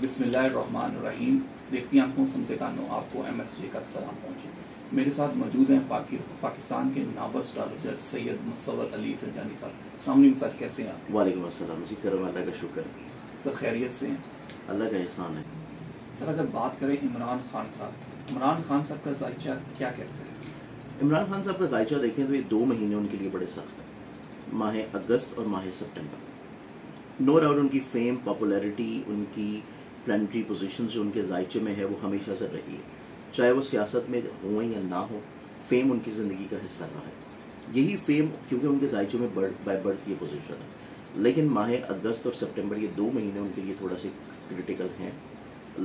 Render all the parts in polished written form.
बिस्मिल्लाहिर्रहमानिर्रहीम। देखती आंखों सुनते कानों आपको MSJ का सलाम पहुँचे। मेरे साथ मौजूद हैं पाकिस्तान के नावर एस्ट्रोलॉजर सैयद मुसव्वर अली संजानी साहब। अस्सलाम वालेकुम सर, कैसे हैं आप? वालेकुम अस्सलाम जी, करम अल्लाह का शुक्र। सर खैरियत से हैं? अल्लाह का एहसान है। सर अगर बात करें इमरान खान साहब का जायचा क्या कहते हैं? इमरान खान साहब का जायचा देखें तो ये 2 महीने उनके लिए बड़े सख्त हैं, माह अगस्त और माह सितंबर। नो डाउट उनकी फेम, पॉपुलैरिटी, उनकी प्लानिटरी पोजीशन जो उनके जायचे में है वो हमेशा से रही है, चाहे वो सियासत में हो या ना हो, फेम उनकी ज़िंदगी का हिस्सा रहा है। यही फेम क्योंकि उनके जायचे में बाय बर्थ ये पोजीशन है। लेकिन माह अगस्त और सितंबर ये 2 महीने उनके लिए थोड़ा सा क्रिटिकल हैं,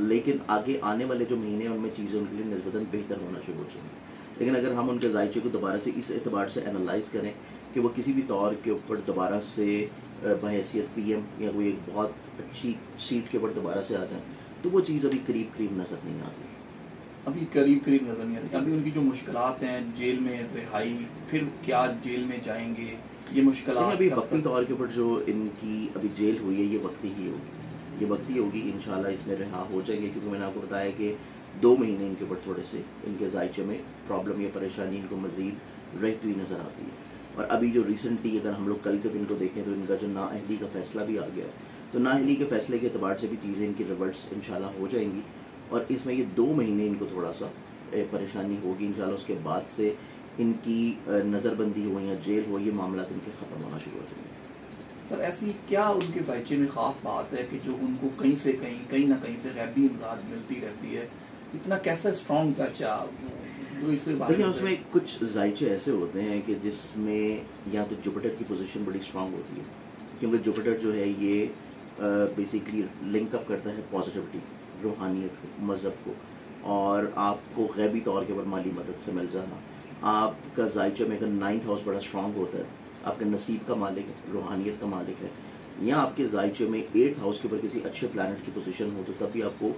लेकिन आगे आने वाले जो महीने हैं उनमें चीज़ें उनके लिए निस्बतन बेहतर होना शुरू हो जाएंगी। लेकिन अगर हम उनके जायचे को दोबारा से इस एतबार से एनालाइज करें कि वो किसी भी तौर के ऊपर दोबारा से बहैसियत PM या कोई एक बहुत अच्छी सीट के ऊपर दोबारा से आ जाए, तो वो चीज़ अभी करीब करीब नजर नहीं आती। अभी करीब नजर नहीं आती। अभी उनकी जो मुश्किलात हैं, जेल में रिहाई, फिर क्या जेल में जाएंगे, ये मुश्किलात अभी वक्ती तौर के ऊपर जो इनकी अभी जेल हुई है ये वक्ती ही होगी, ये वक्ती होगी। इंशाल्लाह इसमें रिहा हो जाएंगे, क्योंकि मैंने आपको बताया कि 2 महीने इनके ऊपर थोड़े से इनके जायचे में प्रॉब्लम या परेशानी इनको मजीद रहती हुई नजर आती है। और अभी जो रिसेंटली अगर हम लोग कल के दिन को देखें तो इनका जो नाअहली का फैसला भी आ गया है, तो नाअहली के फैसले के एतबार से भी चीज़ें इनकी रिवर्स इंशाल्लाह हो जाएंगी। और इसमें ये 2 महीने इनको थोड़ा सा परेशानी होगी। इंशाल्लाह उसके बाद से इनकी नज़रबंदी हो या जेल हो, ये मामला इनके ख़त्म होना शुरू हो जाएंगे। सर ऐसी क्या उनके जायचे में ख़ास बात है कि जो उनको कहीं ना कहीं से गैबी इमदाद मिलती रहती है? इतना कैसा स्ट्रॉन्ग जायचा जो इसके बारे में? देखिए, उसमें कुछ जायचे ऐसे होते हैं कि जिसमें या तो जुपिटर की पोजीशन बड़ी स्ट्रांग होती है, क्योंकि जुपिटर जो है ये बेसिकली लिंकअप करता है पॉजिटिविटी, रूहानियत को, मज़हब को, और आपको गैबी तौर के ऊपर माली मदद से मिल जाना। आपका जायचे में अगर 9th हाउस बड़ा स्ट्रांग होता है, आपके नसीब का मालिक है, रूहानियत का मालिक है, या आपके जायचे में 8th हाउस के ऊपर किसी अच्छे प्लैनेट की पोजीशन हो, तो तभी आपको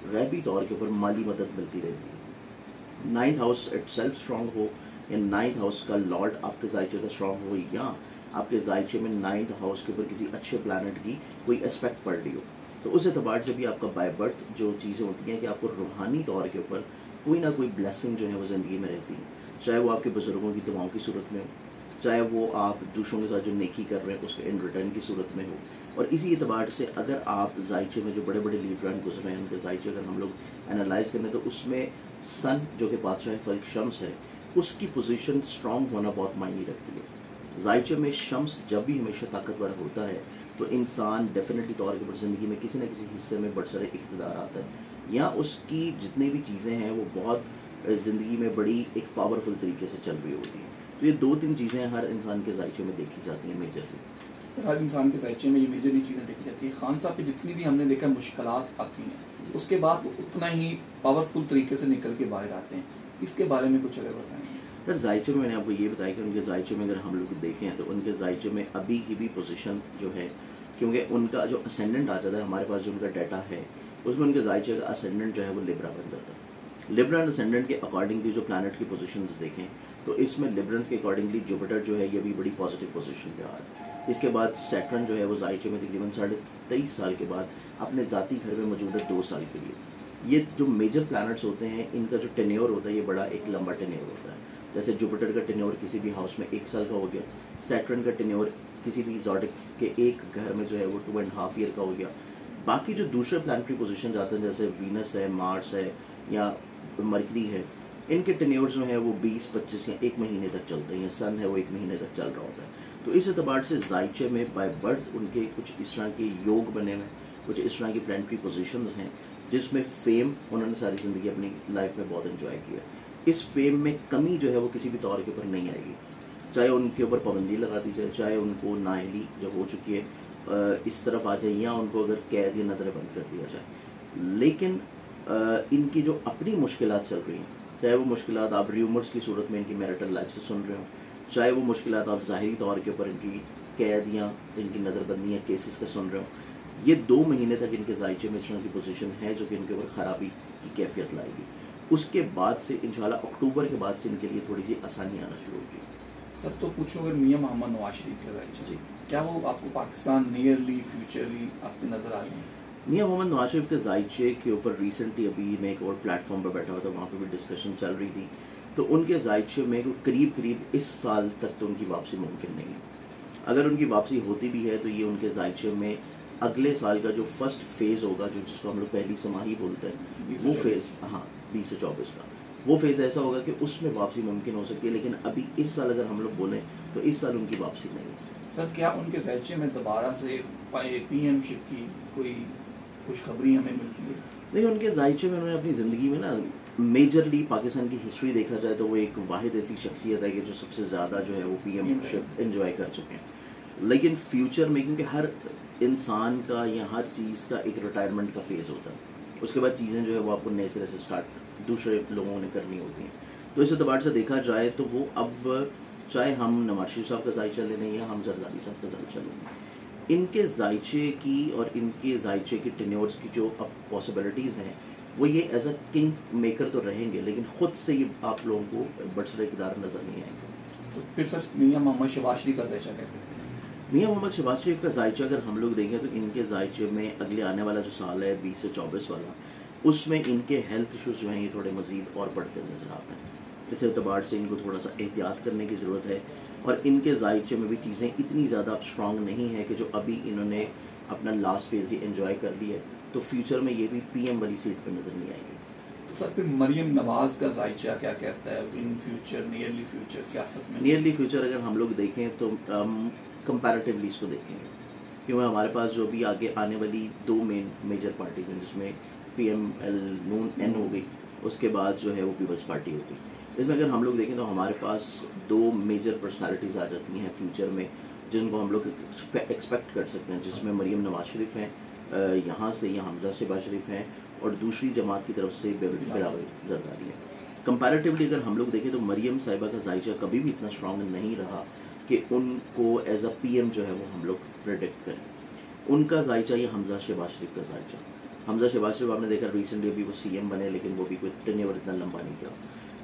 गैबी तौर के ऊपर माली मदद मिलती रहती है। 9th हाउस इटसेल्फ स्ट्रांग हो या 9th हाउस का लॉर्ड आपके जायचे का स्ट्रांग हो, या आपके जायचे में 9th हाउस के ऊपर किसी अच्छे प्लैनेट की कोई एस्पेक्ट पड़ रही हो, तो उस एतबार से भी आपका बाय बर्थ जो चीज़ें होती हैं कि आपको रूहानी तौर के ऊपर कोई ना कोई ब्लेसिंग जो है वो ज़िंदगी में रहती है, चाहे वो आपके बुजुर्गों की दुआओं की सूरत में हो, चाहे वो आप दूसरों के साथ जो नेकी कर रहे हैं उसके इन रिटर्न की सूरत में हो। और इसी एतबार से अगर आप जायचे में जो बड़े बड़े लीडरान गुजरे हैं उनके जायचे अगर हम लोग एनालाइज करें, तो उसमें सन जो कि बादशाह फल्क शम्स है, उसकी पोजीशन स्ट्रांग होना बहुत मायने रखती है। जायचे में शम्स जब भी हमेशा ताकतवर होता है तो इंसान डेफिनेटली तौर के ऊपर ज़िंदगी में किसी न किसी हिस्से में बरसर इक़्तिदार आता है, या उसकी जितनी भी चीज़ें हैं वो बहुत ज़िंदगी में बड़ी एक पावरफुल तरीके से चल रही होती हैं। तो ये 2-3 चीज़ें हर इंसान के जायचे में देखी जाती हैं मेजरली। सर हर इंसान के जायचे में ये मेजरली चीज़ें देखी जाती है। खान साहब की जितनी भी हमने देखा मुश्किलात आती हैं, उसके बाद वो उतना ही पावरफुल तरीके से निकल के बाहर आते हैं। इसके बारे में कुछ अगर बताएंगे? सर जायचे में मैंने आपको ये बताया कि उनके जायचे में अगर हम लोग देखें तो उनके जायचे में अभी की भी पोजीशन जो है, क्योंकि उनका जो असेंडेंट आ जाता है, हमारे पास जो उनका डाटा है उसमें उनके जायचे का असेंडेंट जो है वो लिब्रा बन जाता है। लिब्रा असेंडेंट के अकॉर्डिंगली जो प्लैनेट की पोजीशंस देखें तो इसमें लिब्रन के अकॉर्डिंगली जुपिटर जो है ये भी बड़ी पॉजिटिव पोजीशन पे आ रहा है। इसके बाद सैटर्न जो है वो जायचे में तकरीबन 23.5 साल के बाद अपने ज़ाती घर में मौजूद है 2 साल के लिए। ये जो मेजर प्लैनेट्स होते हैं इनका जो टेन्योर होता है ये बड़ा एक लंबा टेन्योर होता है। जैसे जुपिटर का टेन्योर किसी भी हाउस में 1 साल का हो गया, सैटर्न का टेन्योर किसी भी ज़ोडिक के एक घर में जो है वो 2.5 ईयर का हो गया। बाकी जो दूसरे प्लानिटरी पोजीशन जाते हैं जैसे वीनस है, मार्स है या मरकरी है, इनके टेन्योर जो है वो 20-25 या 1 महीने तक चलते हैं, या सन है वो 1 महीने तक चल रहा होता है। तो इस एतबार से जायचे में बाय बर्थ उनके कुछ इस तरह के योग बने हुए, कुछ इस तरह की प्लानिटरी पोजीशंस हैं जिसमें फेम उन्होंने सारी ज़िंदगी अपनी लाइफ में बहुत एंजॉय किया। इस फेम में कमी जो है वो किसी भी तौर के ऊपर नहीं आएगी, चाहे उनके ऊपर पाबंदी लगा दी जाए, चाहे उनको नाअहली जो हो चुकी है इस तरफ आ जाए, या उनको अगर कैद या नज़र बंद कर दिया जाए। लेकिन इनकी जो अपनी मुश्किलात चल रही हैं, चाहे वो मुश्किलात आप र्यूमर्स की सूरत में इनकी मैरिटल लाइफ से सुन रहे हो, चाहे वो मुश्किलात आप ज़ाहिरी तौर के ऊपर इनकी कैद या इनकी नज़रबंदी या केसेस का सुन रहे हो, ये 2 महीने तक इनके जायचे में इस तरह की पोजीशन है जो कि इनके ऊपर ख़राबी की कैफियत लाएगी। उसके बाद से इंशाल्लाह अक्टूबर के बाद से इनके लिए थोड़ी सी आसानी आना शुरू होगी। सर तो पूछो अगर मियां मोहम्मद नवाज शरीफ का जायचा, क्या वो आपको पाकिस्तान नियरली फ्यूचरली आपकी नज़र आ रही है? मियां मोहम्मद नवाज शरीफ के जायचे के ऊपर रिसेंटली अभी मैं एक और प्लेटफॉर्म पर बैठा हुआ था, वहाँ पे भी डिस्कशन चल रही थी, तो उनके जायचे में करीब करीब इस साल तक तो उनकी वापसी मुमकिन नहीं है। अगर उनकी वापसी होती भी है तो ये उनके जायचे में अगले साल का जो फर्स्ट फेज़ होगा, जो जिसको हम लोग पहली समाही बोलते हैं, वो फेज़, हाँ 20 से 24 का वो फेज़ ऐसा होगा कि उसमें वापसी मुमकिन हो सकती है। लेकिन अभी इस साल अगर हम लोग बोलें तो इस साल उनकी वापसी नहीं है। सर क्या उनके जायचे में दोबारा से पीएमशिप की कोई खुशखबरी हमें मिलती है? देखिए, उनके जायचे में उन्होंने अपनी ज़िंदगी में ना मेजरली पाकिस्तान की हिस्ट्री देखा जाए तो वो एक वाहिद ऐसी शख्सियत है कि जो सबसे ज़्यादा जो है वो पीएमशिप एंजॉय कर चुके हैं। लेकिन फ्यूचर में, क्योंकि हर इंसान का या हर चीज़ का एक रिटायरमेंट का फेज़ होता है, उसके बाद चीज़ें जो है वो आपको नए सिरे से स्टार्ट दूसरे लोगों ने करनी होती हैं। तो इस एतबार से देखा जाए तो वो अब चाहे हम नवाज शरीफ साहब का जायचा ले लें या हम जरदारी साहब का जायचा ले लें, इनके जायचे की और इनके जायचे की टेन्योर्स की जो अब पॉसिबिलिटीज़ हैं वो ये एज अ किंग मेकर तो रहेंगे, लेकिन ख़ुद से ये आप लोगों को बड़े किरदार नज़र नहीं आएंगे। तो फिर सर मियां मोहम्मद शहबाज शरीफ का जायचा कहते हैं? मियां मोहम्मद शहबाज शरीफ का जायचा अगर हम लोग देखें तो इनके जायचे में अगले आने वाला जो साल है 20 से 24 वाला, उसमें इनके हेल्थ इशूज़ जो हैं ये थोड़े मज़ीद और बढ़ते नज़र आते हैं। इस एतबार से इनको थोड़ा सा एहतियात करने की ज़रूरत है। और इनके जायचे में भी चीज़ें इतनी ज़्यादा स्ट्रॉन्ग नहीं है कि जो अभी इन्होंने अपना लास्ट फेज़ ही एंजॉय कर लिया है, तो फ्यूचर में ये भी पीएम वाली सीट पर नज़र नहीं आएगी। तो सर फिर मरियम नवाज का जायचा क्या कहता है इन फ्यूचर, नियरली फ्यूचर सियासत में? नियरली फ्यूचर अगर हम लोग देखें तो कंपैरेटिवली इसको देखेंगे, क्योंकि हमारे पास जो भी आगे आने वाली दो मेजर पार्टीज हैं, जिसमें PML नून N हो गई, उसके बाद जो है वो पीपल्स पार्टी होगी। इसमें अगर हम लोग देखें तो हमारे पास दो मेजर पर्सनालिटीज़ आ जाती हैं फ्यूचर में, जिनको हम लोग एक्सपेक्ट कर सकते हैं, जिसमें मरियम नवाज शरीफ हैं यहाँ से, या हमजा शहबाज शरीफ हैं, और दूसरी जमात की तरफ से बिलावल जरदारी है। कंपैरेटिवली अगर हम लोग देखें तो मरियम साहिबा का जायचा कभी भी इतना स्ट्रॉन्ग नहीं रहा कि उनको एज अ PM जो है वो हम लोग प्रेडिक्ट करें। उनका जायचा ये हमजा शहबाज शरीफ का जायचा। हमजा शहबाज शरीफ आपने देखा रिसेंटली अभी वो CM बने, लेकिन वो भी कोई टेन्योर इतना लंबा नहीं किया।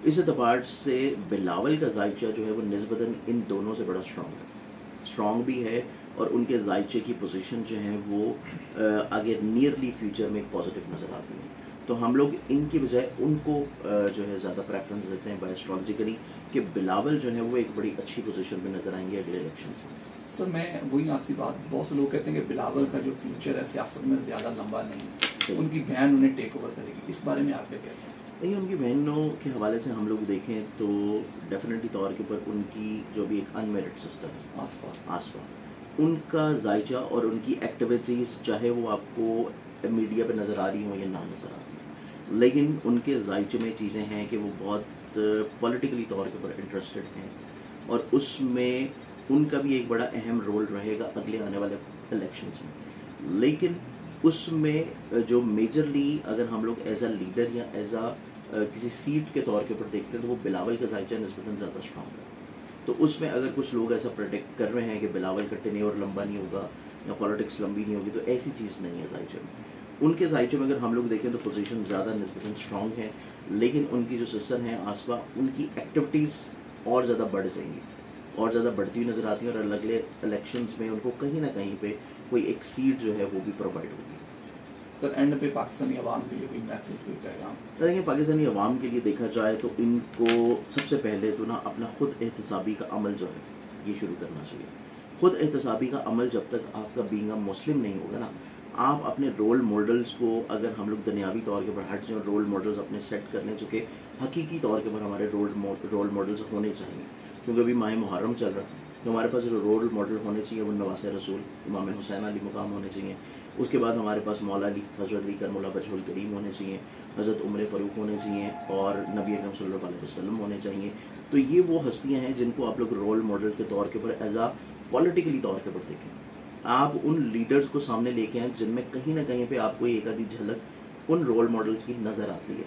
इस एतबार से बिलावल का जायचा जो है वो निस्बतन इन दोनों से बड़ा स्ट्रॉन्ग भी है, और उनके जायचे की पोजीशन जो है वो आगे नियरली फ्यूचर में एक पॉजिटिव नज़र आती है। तो हम लोग इनकी बजाय उनको जो है ज़्यादा प्रेफरेंस देते हैं बायोस्ट्रॉलॉजिकली, कि बिलावल जो है वो एक बड़ी अच्छी पोजीशन पे नज़र आएंगे अगले इलेक्शन में। सर मैं वही आपसी बात, बहुत से लोग कहते हैं कि बिलावल का जो फ्यूचर है सियासत में ज़्यादा लंबा नहीं है, उनकी बहन उन्हें टेक ओवर करेगी, इस बारे में आप क्या कहते हैं? देखिए, उनकी बहनों के हवाले से हम लोग देखें तो डेफिनेटली तौर के ऊपर उनकी जो भी एक अनमेरिड सिस्टर है आसफा, उनका जायचा और उनकी एक्टिविटीज़ चाहे वो आपको मीडिया पे नज़र आ रही हो या ना नज़र आ रही हो, लेकिन उनके जायचे में चीज़ें हैं कि वो बहुत पॉलिटिकली तौर के ऊपर इंटरेस्टेड हैं, और उसमें उनका भी एक बड़ा अहम रोल रहेगा अगले आने वाले इलेक्शंस में। लेकिन उसमें जो मेजरली अगर हम लोग एज अ लीडर या एज अ किसी सीट के तौर के ऊपर देखते हैं तो वो बिलावल का जायचा निस्बतन ज़्यादा स्ट्रॉन्ग है। तो उसमें अगर कुछ लोग ऐसा प्रेडिक्ट कर रहे हैं कि बिलावल का टेन्योर लंबा नहीं होगा या पॉलिटिक्स लंबी नहीं होगी, तो ऐसी चीज़ नहीं है जायचे में। उनके जायचे में अगर हम लोग देखें तो पोजीशन ज़्यादा निस्बतन स्ट्रॉन्ग है, लेकिन उनकी जो सिस्टर हैं आसफा, उनकी एक्टिविटीज़ और ज़्यादा बढ़ जाएंगी और ज़्यादा बढ़ती हुई नज़र आती हैं, और अगले इलेक्शंस में उनको कहीं ना कहीं पे कोई एक सीट जो है वो भी प्रोवाइड होगी। सर एंड पे पाकिस्तानी अवाम के लिए कोई मैसेज, कोई पैगाम? देखिए, पाकिस्तानी अवाम के लिए देखा जाए तो इनको सबसे पहले तो ना अपना खुद एहतसाबी का अमल जो है ये शुरू करना चाहिए। खुद एहतसाबी का अमल जब तक आपका बीइंग अ मुस्लिम नहीं होगा ना, आप अपने रोल मॉडल्स को, अगर हम लोग दुनियावी तौर के ऊपर हट जाएं, रोल मॉडल्स अपने सेट करने चुके, हकीकी तौर के ऊपर हमारे रोल मॉडल्स होने चाहिए। क्योंकि अभी माह मुहर्रम चल रहा है, तो हमारे पास जो रोल मॉडल होने चाहिए वो नवासे रसूल इमाम हुसैन अली मुकाम होने चाहिए। उसके बाद हमारे पास मौला अली, हज़रत अली करमुल्लाह वजहुल करीम होने चाहिए, हज़रत उमर फ़ारूक होने चाहिए, और नबी अकरम सल्लल्लाहु अलैहि वसल्लम होने चाहिए। तो ये वो हस्तियाँ हैं जिनको आप लोग रोल मॉडल के तौर के ऊपर एज आ पॉलिटिकली तौर के ऊपर देखें। आप उन लीडर्स को सामने लेके आएँ जिनमें कहीं ना कहीं पे आपको एक आधी झलक उन रोल मॉडल्स की नज़र आती है,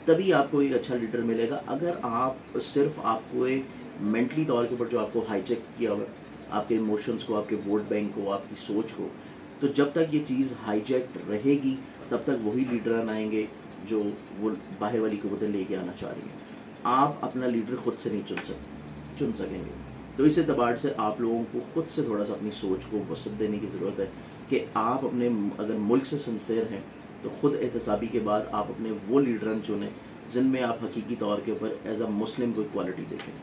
तभी आपको एक अच्छा लीडर मिलेगा। अगर आप सिर्फ आपको एक मेंटली तौर के ऊपर जो आपको हाईचेक किया हुआ, आपके इमोशंस को, आपके वोट बैंक को, आपकी सोच को, तो जब तक ये चीज़ हाईजैक रहेगी तब तक वही लीडर आएंगे जो वो बाहर वाली कुव्वतें लेके आना चाह रही हैं। आप अपना लीडर खुद से नहीं चुन सकेंगे। تو اس اعتبار سے آپ لوگوں کو خود سے تھوڑا سا اپنی سوچ کو وسعت دینے کی ضرورت ہے کہ آپ اپنے اگر ملک سے سنسیئر ہیں تو خود احتسابی کے بعد آپ اپنے وہ لیڈران چنیں جن میں آپ حقیقی طور کے اوپر ایز اے مسلم کوئی کوالٹی دیکھیں.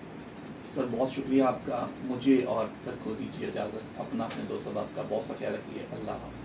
سر بہت شکریہ آپ کا. مجھے اور سر کو دیجیے اجازت. اپنا اپنے دوست احباب کا بہت سا خیال رکھیے. اللہ حافظ.